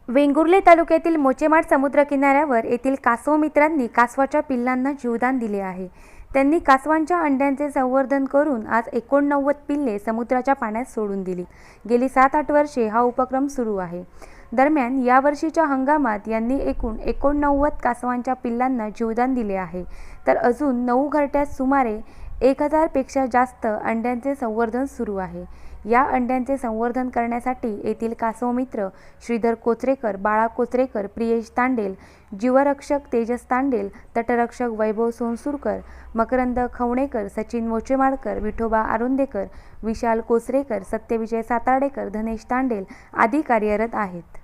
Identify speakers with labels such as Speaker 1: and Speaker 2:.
Speaker 1: वेंगुर्ले तालुक्यातील मोचेमाड समुद्र किनाऱ्यावर येथील कासव मित्रांनी कासवाच्या पिल्लांना जीवदान दिले आहे। त्यांनी कासवांच्या अंड्यांचे संवर्धन करून आज 89 पिल्ले समुद्राच्या पाण्यात सोडून दिली। गेली 7-8 वर्षे हा उपक्रम सुरू आहे। दरम्यान या वर्षीच्या हंगामात यांनी एकूण 89 कासवांच्या पिल्लांना जीवदान दिले आहे, तर अजून 9 घरट्यात सुमारे 1000 पेक्षा जास्त अंड्यांचे संवर्धन सुरू आहे। या अंड्यांचे संवर्धन करण्यासाठी येथील कासव मित्र श्रीधर कोचरेकर, बाळा कोचरेकर, प्रियेश तांडेल, जीवरक्षक तेजस तांडेल, तटरक्षक वैभव सोनसुरकर, मकरंद खवणेकर, सचिन मोचेमाडकर, विठोबा आरुंदेकर, विशाल कोचरेकर, सत्यविजय सातार्डेकर, धनेश तांडेल आदी कार्यरत आहेत।